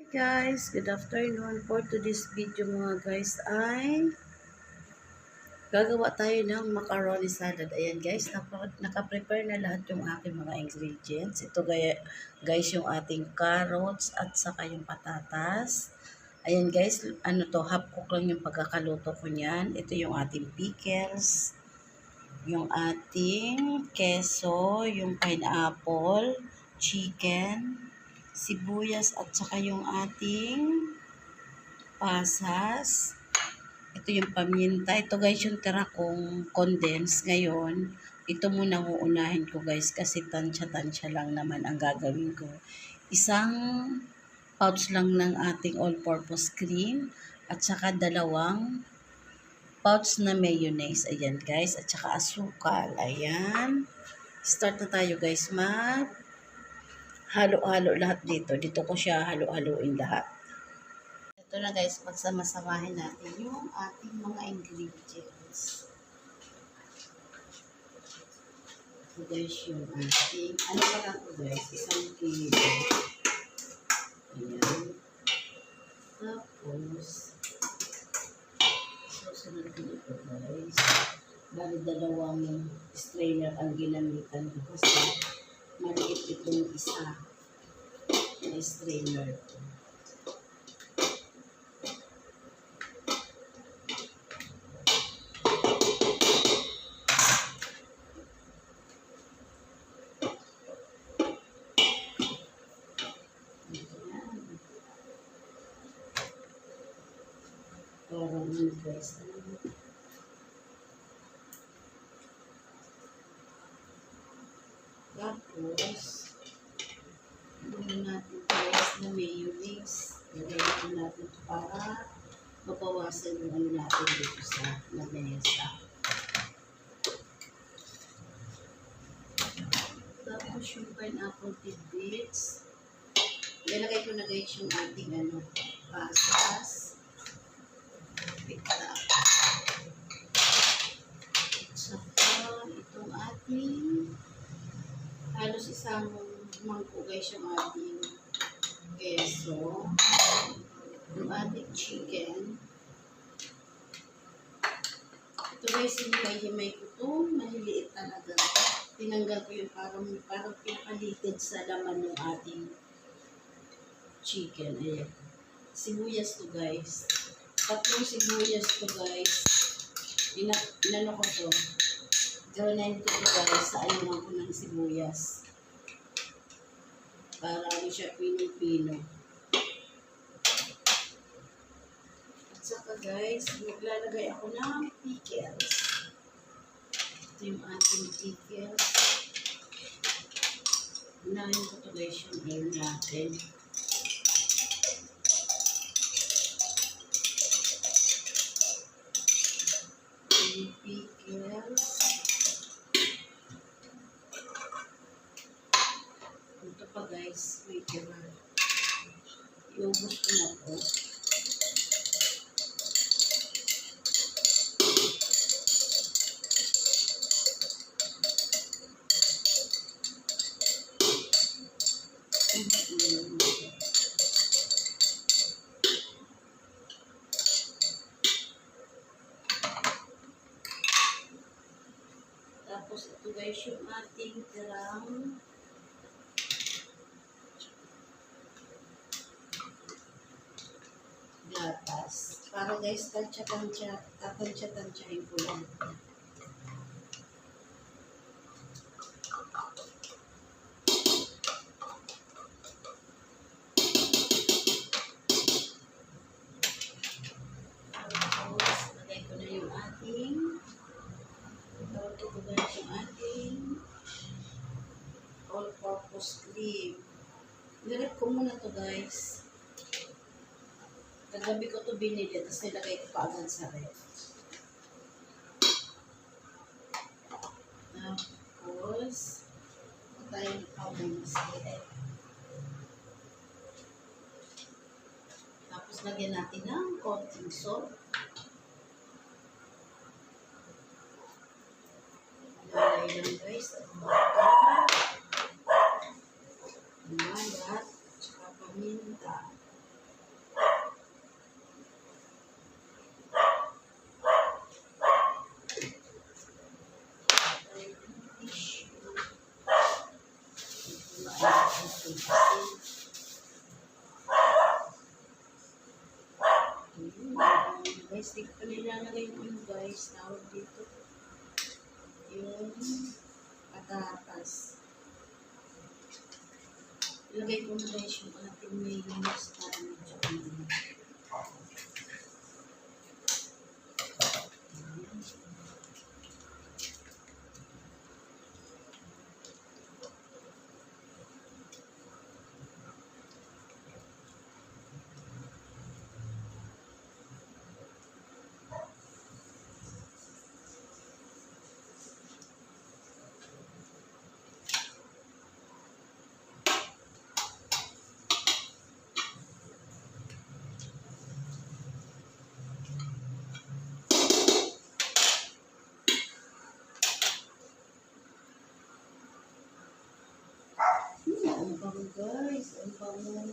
Guys, good afternoon. For today's video mga guys ay gagawa tayo ng macaroni salad. Ayan guys, naka-prepare na lahat yung aking mga ingredients. Ito guys yung ating carrots at saka yung patatas. Ayan guys, ano to, half cook lang yung pagkakaluto ko niyan. Ito yung ating pickles, yung ating keso, yung pineapple, chicken, sibuyas at saka yung ating pasas. Ito yung paminta. Ito guys yung tira kong condense ngayon. Ito muna uunahin ko guys kasi tansya-tansya lang naman ang gagawin ko. Isang pouch lang ng ating all-purpose cream at saka dalawang pouch na mayonnaise. Ayan guys. At saka asukal. Ayan. Start na tayo guys. Halo-halo lahat dito. Dito ko siya halo-haloin lahat. Ito na guys, pagsama-samahin natin yung ating mga ingredients. Ito guys yung ating, ano pala ito guys, 1 kilo. Ayan. Tapos, susunod ko ito guys. Bali dalawang strainer ang ginamitan ko kasi maliit itong isa na strainer ko. Parang ano guys. Tapos, gawin natin guys na mayonnaise. Gawin natin ito para mabawasan yung ano natin dito sa lamesa. Tapos yung pineapple tidbits. Ilalagay ko na guys yung ating ano, pasas. Saka itong ating halos isang mangko guys yung ating keso. Yung ating chicken. Ito guys, himay-himay ko ito. Maliliit talaga. Tinanggal ko yung parang pinakalitid sa laman ng ating chicken. Ayan. Sibuyas to guys. 3 sibuyas to guys. Inano ko to. Gawin ko to guys sa ayunan ko ng sibuyas. Para ano siya pino-pino. At saka guys, maglalagay ako ng pickles. Ito yung ating pickles. Unahin ko to guys yung air natin. Pickles. Ito pa guys, wait naman. Iubos ko na po. Tapos ito guys yung ating tirang gatas. Para guys, tatansya-tansyahin ko lang. Tapos, lagay ko na yung ating all-purpose cream. Nilagay ko muna to guys. Kagabi ko to binili, tapos nilagay ko pa agad sa ref. Tapos, patayin pa muna sa ref. Tapos, lagyan natin ng konting salt. Lalay lang guys. At malat, tsaka paminta. itong asin. Guys, dito ko nilalagay yung ano guys, tawag dito. Yung patatas. Ilagay ko na guys yung ating mayonnaise para medyo ano. Ang bango guys, ang bango.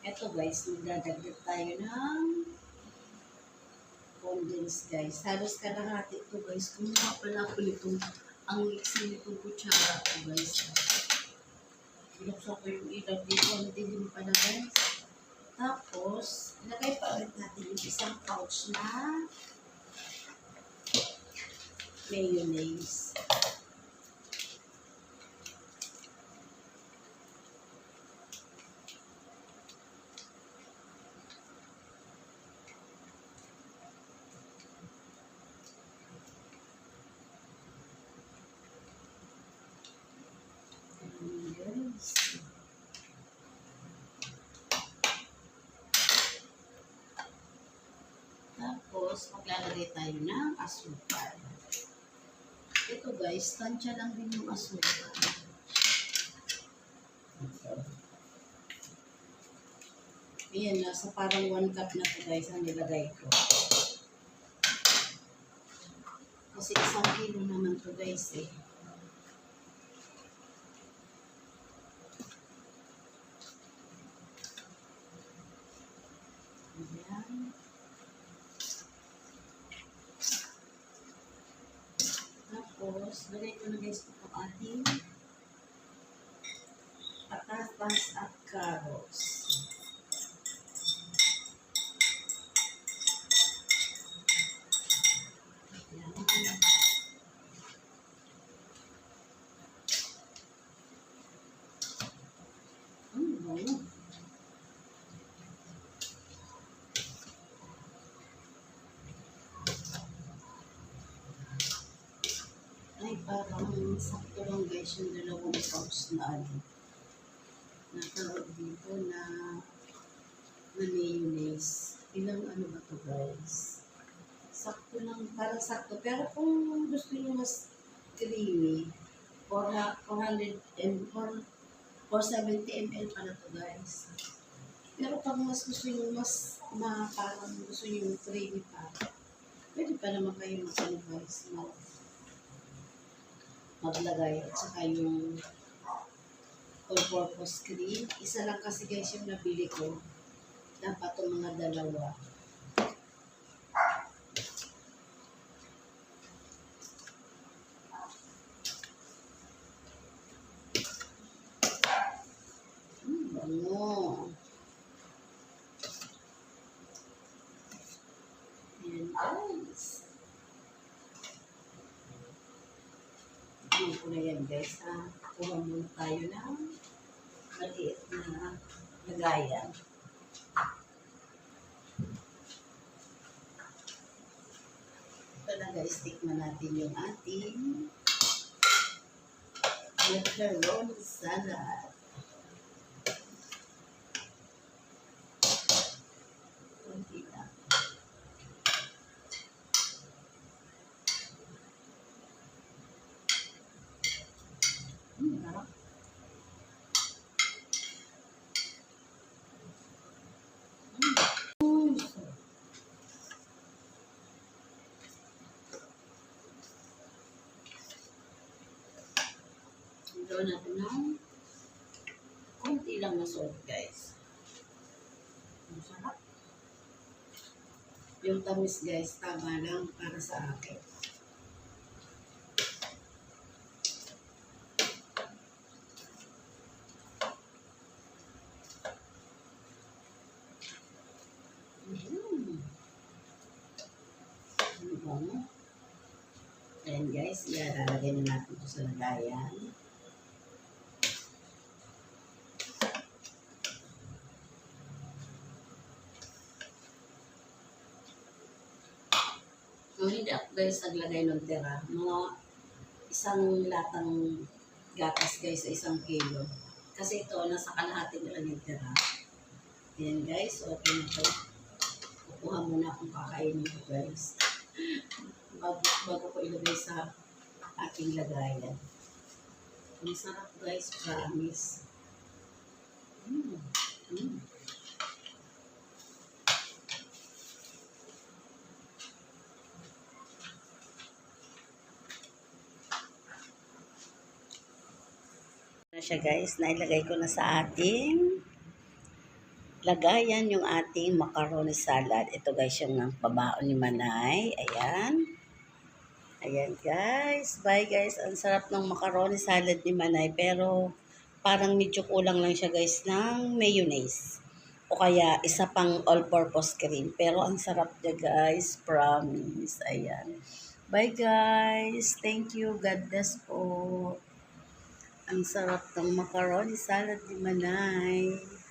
Eto guys, magdadagdag tayo ng condensed guys. Halos kalahati ito guys. Kumuha pala ako nitong ang mixing nitong kutsara ko guys. Binuksan ko yung ilaw dito. Hindi din pala guys. Tapos, ilagay pa ulit natin yung isang pouch na mayonnaise. Tapos, maglalagay tayo ng asukal. Ito guys, tansya lang din yung asukal. Ayan, nasa parang 1 cup na ito guys ang nilagay ko. Kasi 1 kilo naman ito guys eh. Ayan. Tapos, lagay ko na guys itong ating patatas at carrots. Ayan. Bango. Ay, parang sakto lang guys yung dalawang pouch na ano. Natawag dito na mayonnaise. Ilang ano ba to guys? Sakto lang, parang sakto. Pero kung gusto nyo mas creamy, 470 ml pala to guys. Pero pag mas gusto nyo mas parang gusto nyo creamy pa, pwede pa naman kayo mag-guys. Maglagay at saka yung all-purpose cream. Isa lang kasi guys yung nabili ko. Dapat itong mga dalawa. Bango. Ayan guys. Ayan ko na yan guys. Kuha muna tayo ng maliit na lagayan. Ito na guys, tikman natin yung ating macaroni salad. Kunti lang. Harap. Gawin natin ng konti lang na salt, guys. Ang sarap. Yung tamis, guys, tama lang para sa akin. Ayan guys, ilalagay na natin ito sa lagayan. So, hindi ako guys naglagay ng tira. Mga isang latang gatas guys sa 1 kilo. Kasi ito, nasa kalahati na lang yung tira. Ayan guys, okay na ito. Kukuha muna akong kakainin ko guys. Bago ko ilagay sa ating lagayan. Ang sarap guys, promise. Na siya guys, nailagay ko na sa ating lagayan yung ating macaroni salad. Ito guys yung pabaon ni Manay. Ayan. Ayan guys. Bye guys. Ang sarap ng macaroni salad ni Manay. Pero parang medyo kulang lang siya guys ng mayonnaise. O kaya isa pang all-purpose cream. Pero ang sarap niya guys. Promise. Ayan. Bye guys. Thank you. God bless po. Ang sarap ng macaroni salad ni Manay.